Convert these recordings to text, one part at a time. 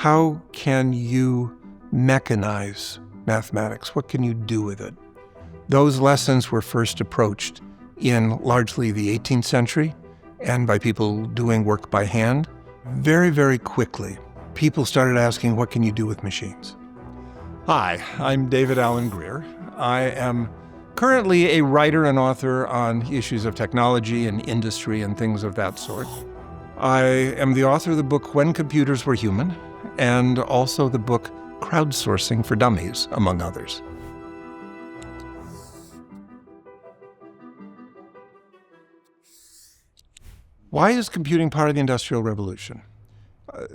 how can you mechanize mathematics? What can you do with it? Those lessons were first approached in largely the 18th century and by people doing work by hand. Very, very quickly, people started asking, what can you do with machines? Hi, I'm David Alan Grier. I am currently a writer and author on issues of technology and industry and things of that sort. I am the author of the book When Computers Were Human, and also the book Crowdsourcing for Dummies, among others. Why is computing part of the Industrial Revolution?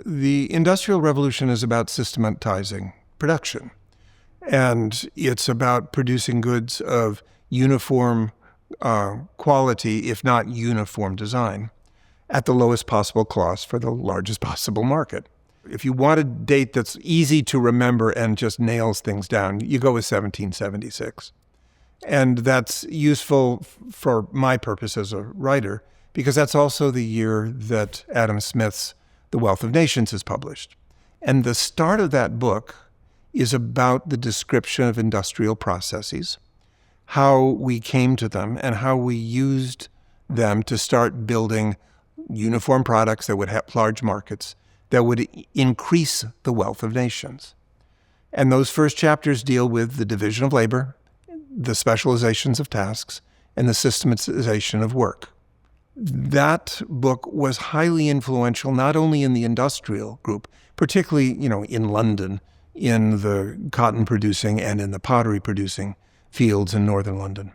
The Industrial Revolution is about systematizing production. And it's about producing goods of uniform quality, if not uniform design, at the lowest possible cost for the largest possible market. If you want a date that's easy to remember and just nails things down, you go with 1776. And that's useful for my purpose as a writer, because that's also the year that Adam Smith's The Wealth of Nations is published. And the start of that book is about the description of industrial processes, how we came to them, and how we used them to start building uniform products that would have large markets, that would increase the wealth of nations. And those first chapters deal with the division of labor, the specializations of tasks, and the systematization of work. That book was highly influential, not only in the industrial group, particularly, in London, in the cotton producing and in the pottery producing fields in northern London,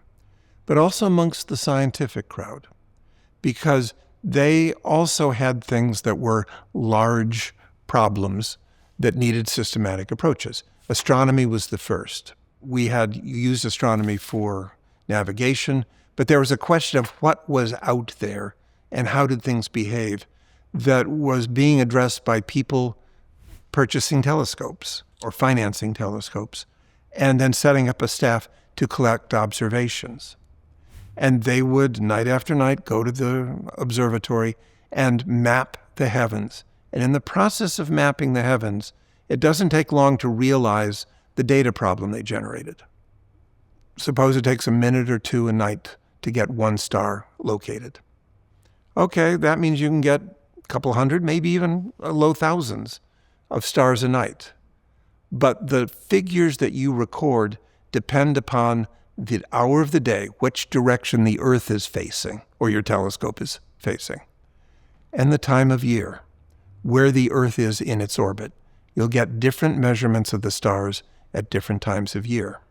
but also amongst the scientific crowd, because they also had things that were large problems that needed systematic approaches. Astronomy was the first. We had used astronomy for navigation, but there was a question of what was out there and how did things behave that was being addressed by people purchasing telescopes or financing telescopes, and then setting up a staff to collect observations. And they would, night after night, go to the observatory and map the heavens. And in the process of mapping the heavens, it doesn't take long to realize the data problem they generated. Suppose it takes a minute or two a night to get one star located. Okay, that means you can get a couple hundred, maybe even low thousands of stars a night. But the figures that you record depend upon the hour of the day, which direction the Earth is facing, or your telescope is facing, and the time of year, where the Earth is in its orbit. You'll get different measurements of the stars at different times of year.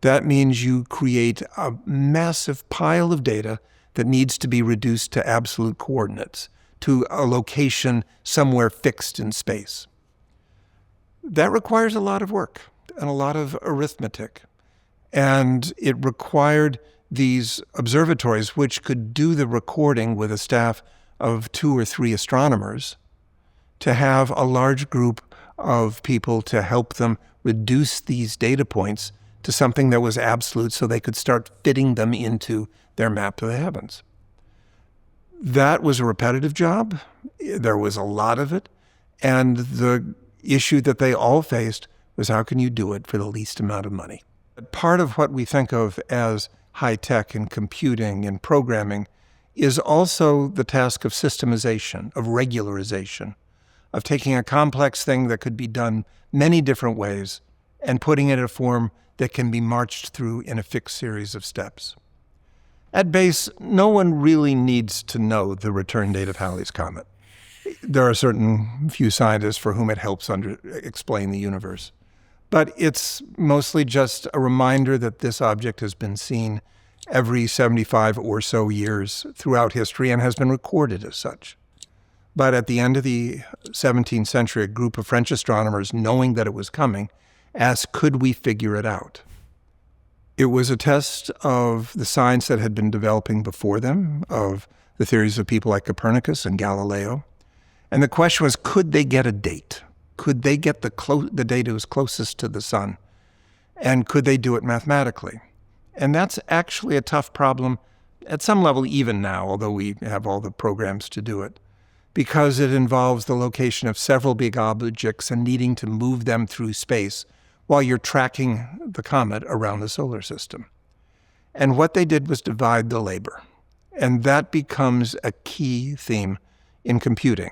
That means you create a massive pile of data that needs to be reduced to absolute coordinates, to a location somewhere fixed in space. That requires a lot of work and a lot of arithmetic. And it required these observatories, which could do the recording with a staff of 2 or 3 astronomers, to have a large group of people to help them reduce these data points to something that was absolute so they could start fitting them into their map of the heavens. That was a repetitive job. There was a lot of it. And the issue that they all faced was, how can you do it for the least amount of money? Part of what we think of as high-tech and computing and programming is also the task of systemization, of regularization, of taking a complex thing that could be done many different ways and putting it in a form that can be marched through in a fixed series of steps. At base, no one really needs to know the return date of Halley's comet. There are certain few scientists for whom it helps explain the universe. But it's mostly just a reminder that this object has been seen every 75 or so years throughout history and has been recorded as such. But at the end of the 17th century, a group of French astronomers, knowing that it was coming, asked, could we figure it out? It was a test of the science that had been developing before them, of the theories of people like Copernicus and Galileo. And the question was, could they get a date? Could they get the date that was closest to the sun? And could they do it mathematically? And that's actually a tough problem at some level even now, although we have all the programs to do it. because it involves the location of several big objects and needing to move them through space while you're tracking the comet around the solar system. And what they did was divide the labor. And that becomes a key theme in computing,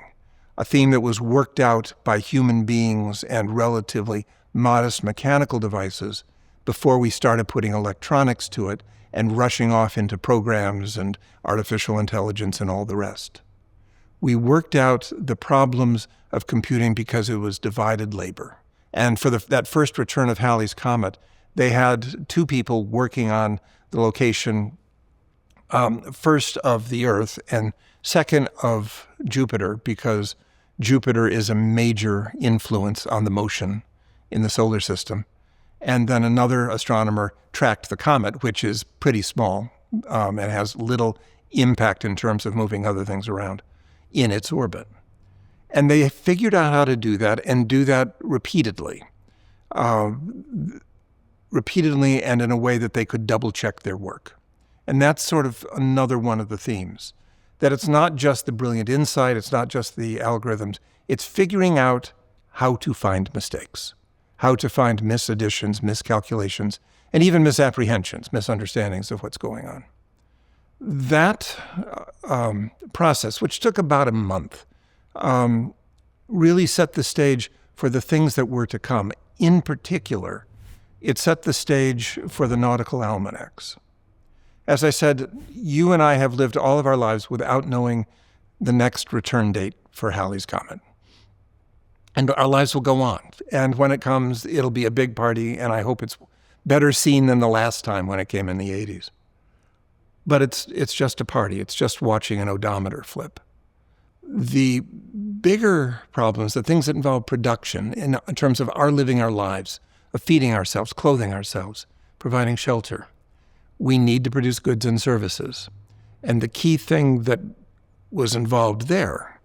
a theme that was worked out by human beings and relatively modest mechanical devices before we started putting electronics to it and rushing off into programs and artificial intelligence and all the rest. We worked out the problems of computing because it was divided labor. And for that first return of Halley's comet, they had two people working on the location, first of the Earth and second of Jupiter, because Jupiter is a major influence on the motion in the solar system. And then another astronomer tracked the comet, which is pretty small and has little impact in terms of moving other things around in its orbit. And they figured out how to do that and do that repeatedly and in a way that they could double-check their work. And that's sort of another one of the themes, that it's not just the brilliant insight, it's not just the algorithms, it's figuring out how to find mistakes, how to find misadditions, miscalculations, and even misapprehensions, misunderstandings of what's going on. That process, which took about a month, really set the stage for the things that were to come. In particular, it set the stage for the nautical almanacs. As I said, you and I have lived all of our lives without knowing the next return date for Halley's comet. And our lives will go on. And when it comes, it'll be a big party, and I hope it's better seen than the last time when it came in the 80s. But it's just a party. It's just watching an odometer flip. The bigger problems, the things that involve production in terms of our living our lives, of feeding ourselves, clothing ourselves, providing shelter, we need to produce goods and services. And the key thing that was involved there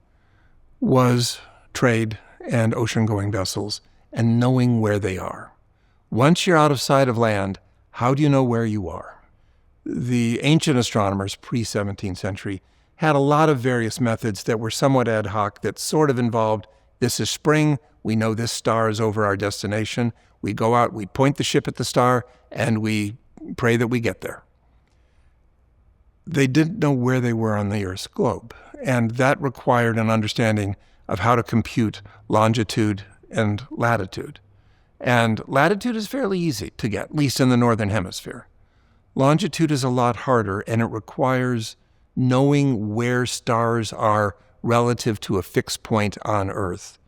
was trade and ocean-going vessels and knowing where they are. Once you're out of sight of land, how do you know where you are? The ancient astronomers, pre-17th century, had a lot of various methods that were somewhat ad hoc that sort of involved, this is spring, we know this star is over our destination, we go out, we point the ship at the star, and we pray that we get there. They didn't know where they were on the Earth's globe, and that required an understanding of how to compute longitude and latitude. And latitude is fairly easy to get, at least in the northern hemisphere. Longitude is a lot harder, and it requires knowing where stars are relative to a fixed point on Earth.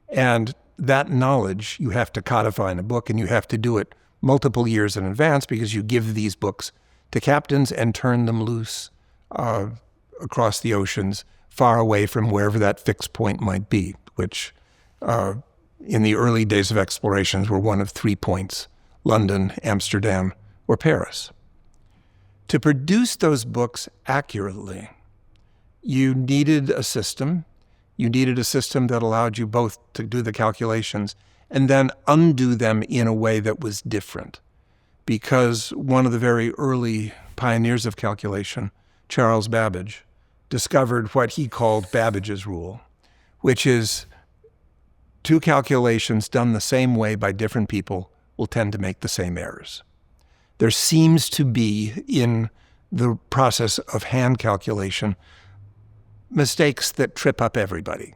And that knowledge you have to codify in a book, and you have to do it multiple years in advance because you give these books to captains and turn them loose across the oceans, far away from wherever that fixed point might be, which in the early days of explorations were one of 3 points: London, Amsterdam, or Paris. To produce those books accurately, you needed a system. You needed a system that allowed you both to do the calculations and then undo them in a way that was different. Because one of the very early pioneers of calculation, Charles Babbage, discovered what he called Babbage's rule, which is two calculations done the same way by different people will tend to make the same errors. There seems to be, in the process of hand calculation, mistakes that trip up everybody.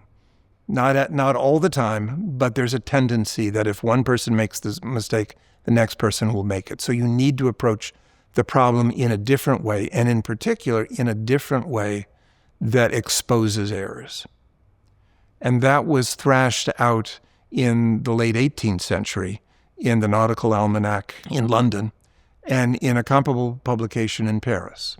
Not all the time, but there's a tendency that if one person makes this mistake, the next person will make it. So you need to approach the problem in a different way, and in particular, in a different way that exposes errors. And that was thrashed out in the late 18th century in the Nautical Almanac in London and in a comparable publication in Paris.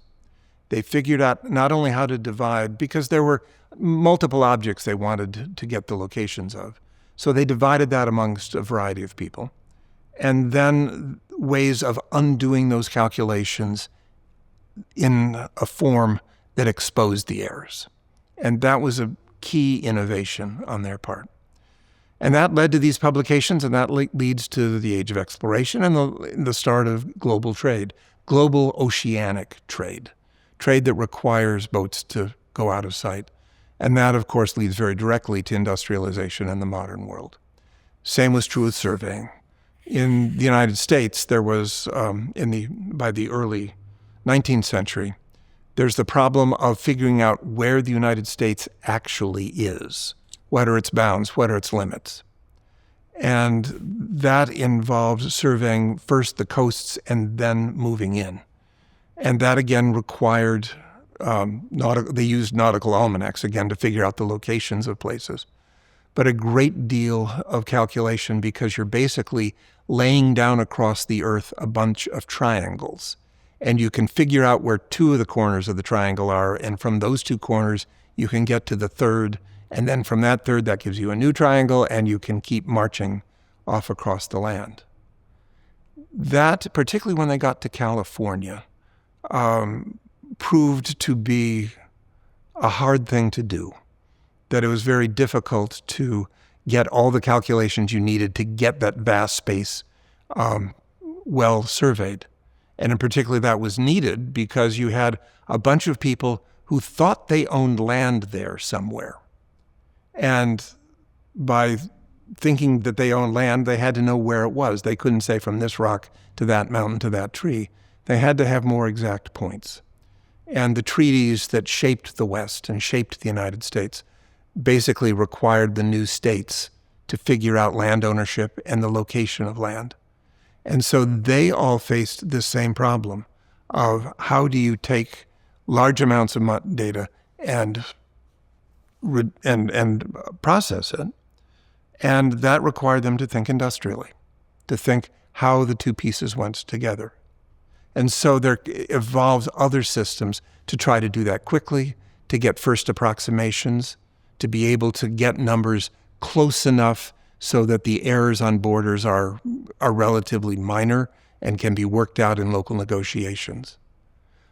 They figured out not only how to divide, because there were multiple objects they wanted to get the locations of. So they divided that amongst a variety of people. And then ways of undoing those calculations in a form that exposed the errors. And that was a key innovation on their part. And that led to these publications, and that leads to the age of exploration and the start of global trade, global oceanic trade, trade that requires boats to go out of sight And that, of course, leads very directly to industrialization in the modern world. Same was true with surveying. In the United States, there was, by the early 19th century, there's the problem of figuring out where the United States actually is. What are its bounds? What are its limits? And that involves surveying first the coasts and then moving in. And that again required, they used nautical almanacs again to figure out the locations of places. But a great deal of calculation because you're basically laying down across the earth a bunch of triangles. And you can figure out where two of the corners of the triangle are, and from those two corners, you can get to the third, and then from that third, that gives you a new triangle, and you can keep marching off across the land. That, particularly when they got to California, proved to be a hard thing to do, that it was very difficult to get all the calculations you needed to get that vast space well surveyed. And in particular, that was needed because you had a bunch of people who thought they owned land there somewhere. And by thinking that they owned land, they had to know where it was. They couldn't say from this rock to that mountain to that tree. They had to have more exact points. And the treaties that shaped the West and shaped the United States basically required the new states to figure out land ownership and the location of land. And so they all faced this same problem of how do you take large amounts of data and process it. And that required them to think industrially, to think how the two pieces went together. And so there evolves other systems to try to do that quickly, to get first approximations, to be able to get numbers close enough so that the errors on borders are relatively minor and can be worked out in local negotiations.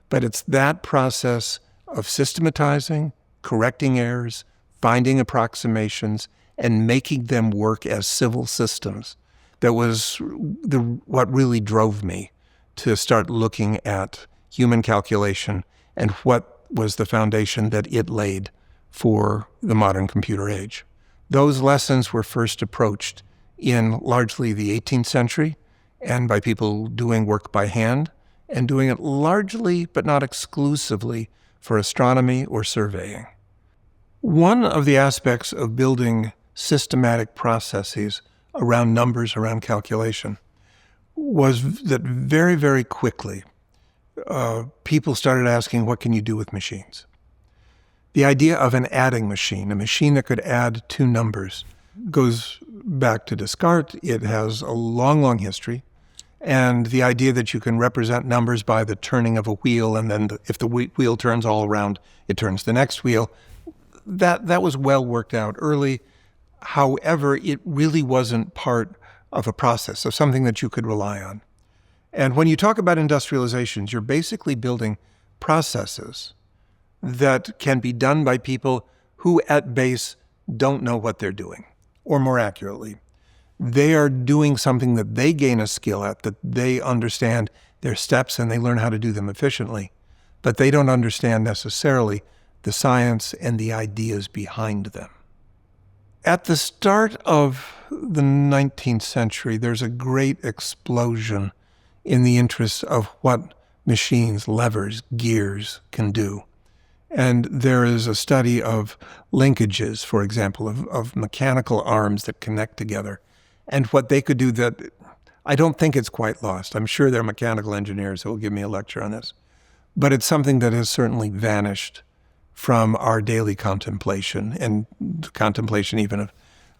But it's that process of systematizing, correcting errors, finding approximations, and making them work as civil systems that was what really drove me to start looking at human calculation and what was the foundation that it laid for the modern computer age. Those lessons were first approached in largely the 18th century and by people doing work by hand and doing it largely, but not exclusively, for astronomy or surveying. One of the aspects of building systematic processes around numbers, around calculation, was that very, very quickly, people started asking, what can you do with machines? The idea of an adding machine, a machine that could add two numbers, goes back to Descartes. It has a long, long history. And the idea that you can represent numbers by the turning of a wheel, and then if the wheel turns all around, it turns the next wheel, that was well worked out early. However, it really wasn't part of a process, of something that you could rely on. And when you talk about industrializations, you're basically building processes that can be done by people who at base don't know what they're doing. Or more accurately, they are doing something that they gain a skill at, that they understand their steps and they learn how to do them efficiently. But they don't understand necessarily the science and the ideas behind them. At the start of the 19th century, there's a great explosion in the interest of what machines, levers, gears can do. And there is a study of linkages, for example, of mechanical arms that connect together, and what they could do that I don't think it's quite lost. I'm sure there are mechanical engineers who will give me a lecture on this. But it's something that has certainly vanished from our daily contemplation and contemplation even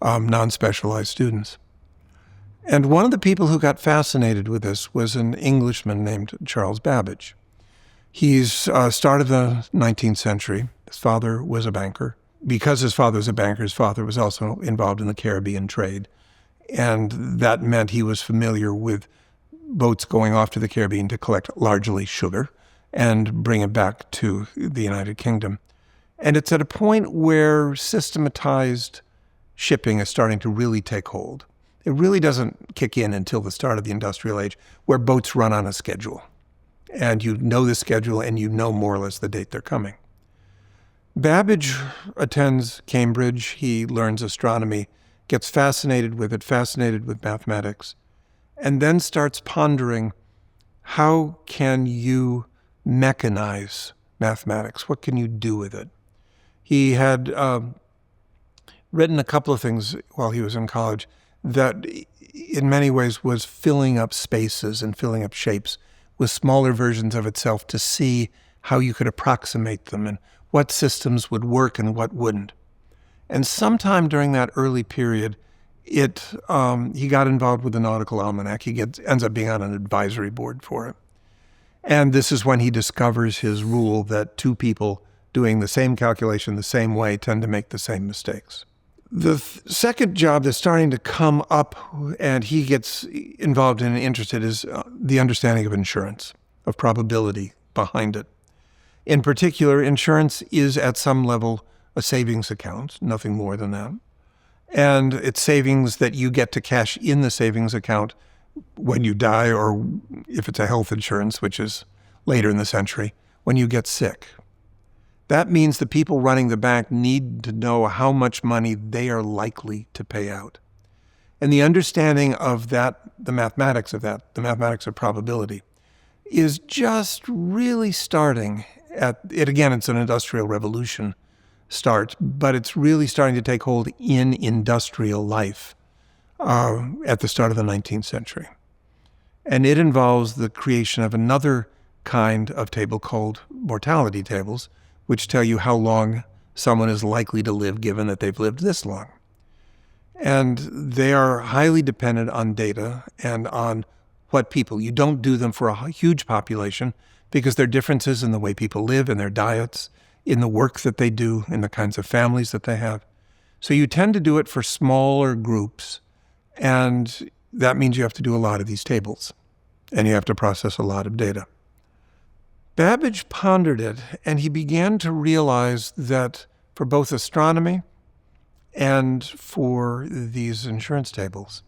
of non-specialized students. And one of the people who got fascinated with this was an Englishman named Charles Babbage. He's started the 19th century. His father was a banker. Because his father was a banker, his father was also involved in the Caribbean trade. And that meant he was familiar with boats going off to the Caribbean to collect largely sugar and bring it back to the United Kingdom. And it's at a point where systematized shipping is starting to really take hold. It really doesn't kick in until the start of the industrial age, where boats run on a schedule. And you know the schedule and you know more or less the date they're coming. Babbage attends Cambridge. He learns astronomy, gets fascinated with it, fascinated with mathematics, and then starts pondering, how can you mechanize mathematics? What can you do with it? He had written a couple of things while he was in college that in many ways was filling up spaces and filling up shapes with smaller versions of itself to see how you could approximate them and what systems would work and what wouldn't. And sometime during that early period, he got involved with the nautical almanac. He ends up being on an advisory board for it. And this is when he discovers his rule that two people doing the same calculation the same way tend to make the same mistakes. The second job that's starting to come up and he gets involved in and interested is the understanding of insurance, of probability behind it. In particular, insurance is at some level a savings account, nothing more than that. And it's savings that you get to cash in the savings account when you die, or if it's a health insurance, which is later in the century, when you get sick. That means the people running the bank need to know how much money they are likely to pay out. And the understanding of that, the mathematics of that, the mathematics of probability, is just really starting at it. Again, it's an industrial revolution start, but it's really starting to take hold in industrial life at the start of the 19th century. And it involves the creation of another kind of table called mortality tables, which tell you how long someone is likely to live given that they've lived this long. And they are highly dependent on data and on what people, you don't do them for a huge population because there are differences in the way people live, in their diets, in the work that they do, in the kinds of families that they have. So you tend to do it for smaller groups, and that means you have to do a lot of these tables, and you have to process a lot of data. Babbage pondered it, and he began to realize that for both astronomy and for these insurance tables,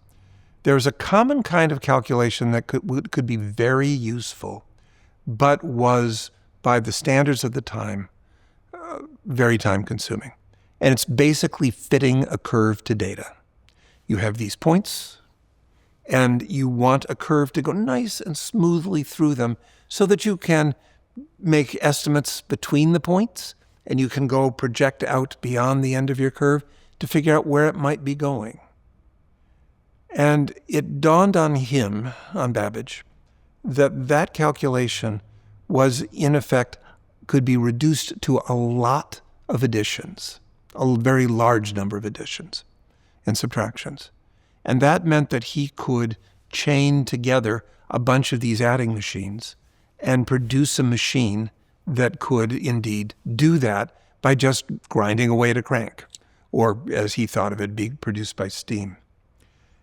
there's a common kind of calculation that could be very useful, but was, by the standards of the time, very time-consuming. And it's basically fitting a curve to data. You have these points, and you want a curve to go nice and smoothly through them so that you can make estimates between the points, and you can go project out beyond the end of your curve to figure out where it might be going. And it dawned on him, on Babbage, that that calculation was, in effect, could be reduced to a lot of additions, a very large number of additions and subtractions. And that meant that he could chain together a bunch of these adding machines and produce a machine that could indeed do that by just grinding away at a crank, or as he thought of it, being produced by steam.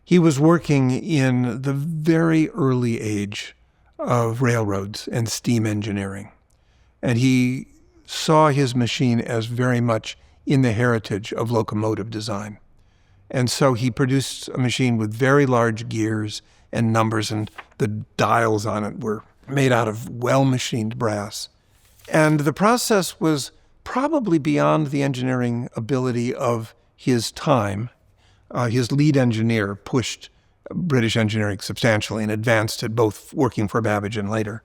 He was working in the very early age of railroads and steam engineering. And he saw his machine as very much in the heritage of locomotive design. And so he produced a machine with very large gears and numbers, and the dials on it were made out of well-machined brass. And the process was probably beyond the engineering ability of his time. His lead engineer pushed British engineering substantially and advanced it, both working for Babbage and later.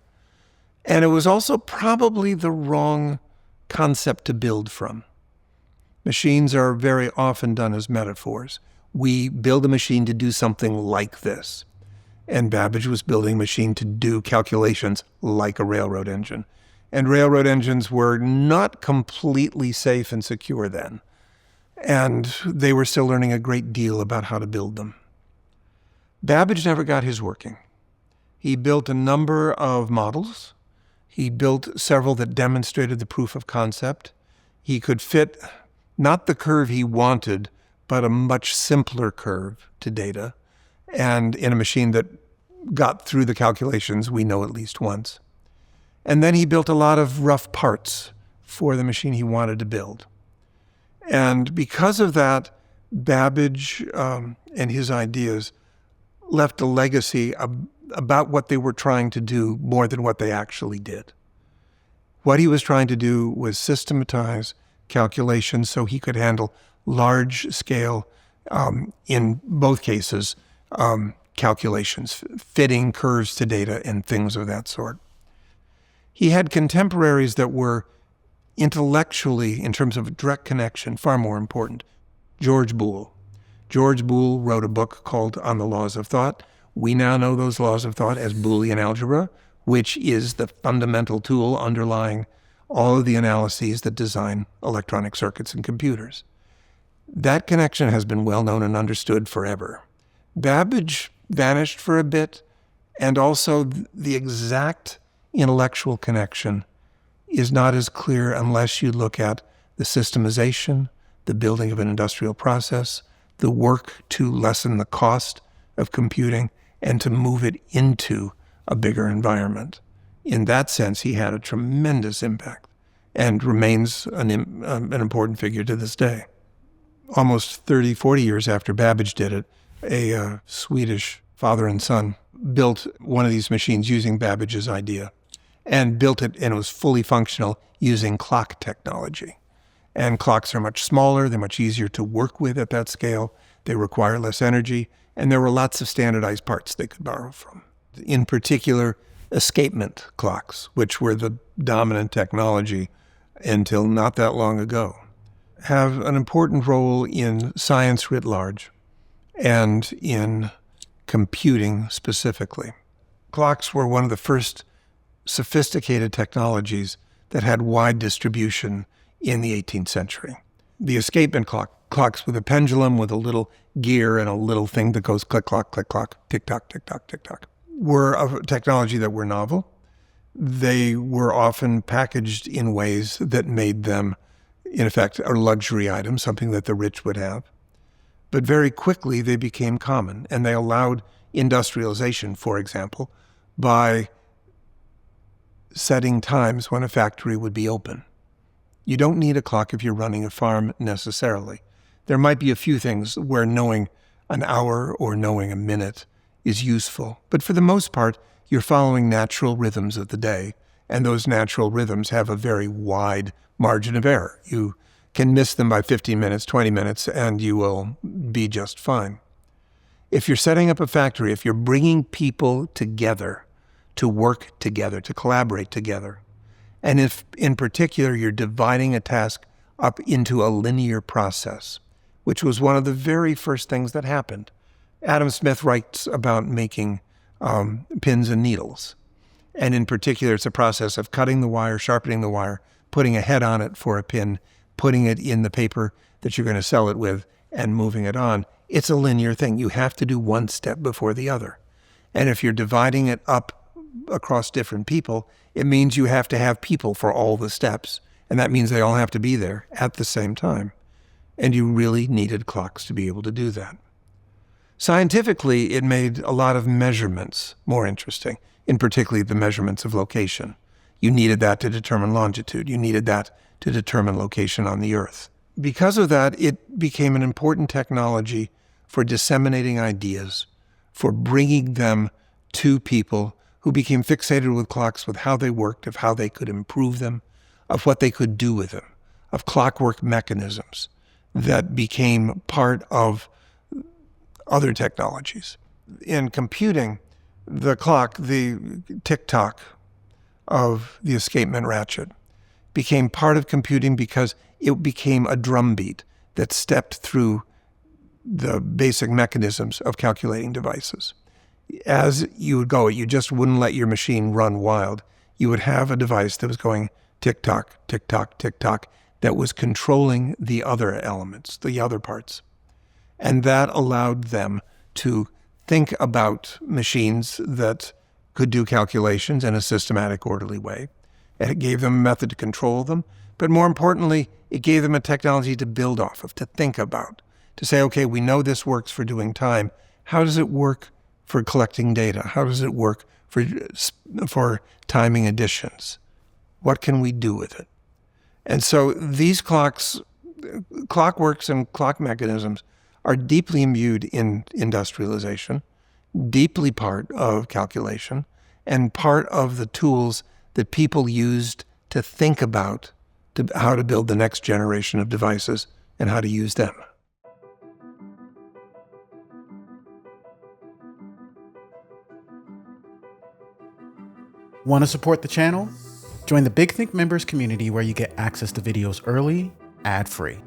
And it was also probably the wrong concept to build from. Machines are very often done as metaphors. We build a machine to do something like this. And Babbage was building a machine to do calculations like a railroad engine. And railroad engines were not completely safe and secure then. And they were still learning a great deal about how to build them. Babbage never got his working. He built a number of models. He built several that demonstrated the proof of concept. He could fit not the curve he wanted, but a much simpler curve to data, and in a machine that got through the calculations we know at least once. And then he built a lot of rough parts for the machine he wanted to build. And because of that, Babbage and his ideas left a legacy about what they were trying to do more than what they actually did. What he was trying to do was systematize, calculations so he could handle large scale, in both cases, calculations, fitting curves to data and things of that sort. He had contemporaries that were intellectually, in terms of direct connection, far more important. George Boole. George Boole wrote a book called On the Laws of Thought. We now know those laws of thought as Boolean algebra, which is the fundamental tool underlying all of the analyses that design electronic circuits and computers. That connection has been well known and understood forever. Babbage vanished for a bit, and also the exact intellectual connection is not as clear unless you look at the systemization, the building of an industrial process, the work to lessen the cost of computing, and to move it into a bigger environment. In that sense, he had a tremendous impact and remains an important figure to this day. Almost 30, 40 years after Babbage did it, a Swedish father and son built one of these machines using Babbage's idea, and built it, and it was fully functional using clock technology. And clocks are much smaller, they're much easier to work with at that scale, they require less energy, and there were lots of standardized parts they could borrow from. In particular, escapement clocks, which were the dominant technology until not that long ago, have an important role in science writ large and in computing specifically. Clocks were one of the first sophisticated technologies that had wide distribution in the 18th century. The escapement clocks with a pendulum with a little gear and a little thing that goes click-clock, click-clock, tick-tock, tick-tock, tick-tock, were a technology that were novel. They were often packaged in ways that made them, in effect, a luxury item, something that the rich would have. But very quickly they became common, and they allowed industrialization, for example, by setting times when a factory would be open. You don't need a clock if you're running a farm necessarily. There might be a few things where knowing an hour or knowing a minute is useful, but for the most part, you're following natural rhythms of the day, and those natural rhythms have a very wide margin of error. You can miss them by 15 minutes, 20 minutes, and you will be just fine. If you're setting up a factory, if you're bringing people together to work together, to collaborate together, and if in particular you're dividing a task up into a linear process, which was one of the very first things that happened. Adam Smith writes about making pins and needles. And in particular, it's a process of cutting the wire, sharpening the wire, putting a head on it for a pin, putting it in the paper that you're going to sell it with, and moving it on. It's a linear thing. You have to do one step before the other. And if you're dividing it up across different people, it means you have to have people for all the steps. And that means they all have to be there at the same time. And you really needed clocks to be able to do that. Scientifically, it made a lot of measurements more interesting, in particularly the measurements of location. You needed that to determine longitude. You needed that to determine location on the Earth. Because of that, it became an important technology for disseminating ideas, for bringing them to people who became fixated with clocks, with how they worked, of how they could improve them, of what they could do with them, of clockwork mechanisms that became part of other technologies. In computing, the clock, the tick-tock of the escapement ratchet, became part of computing because it became a drumbeat that stepped through the basic mechanisms of calculating devices. As you would go, you just wouldn't let your machine run wild. You would have a device that was going tick-tock, tick-tock, tick-tock, that was controlling the other elements, the other parts. And that allowed them to think about machines that could do calculations in a systematic, orderly way. It gave them a method to control them, but more importantly, it gave them a technology to build off of, to think about, to say, okay, we know this works for doing time. How does it work for collecting data? How does it work for timing additions? What can we do with it? And so these clockworks and clock mechanisms are deeply imbued in industrialization, deeply part of calculation, and part of the tools that people used to think about to how to build the next generation of devices and how to use them. Want to support the channel? Join the Big Think members community where you get access to videos early, ad-free.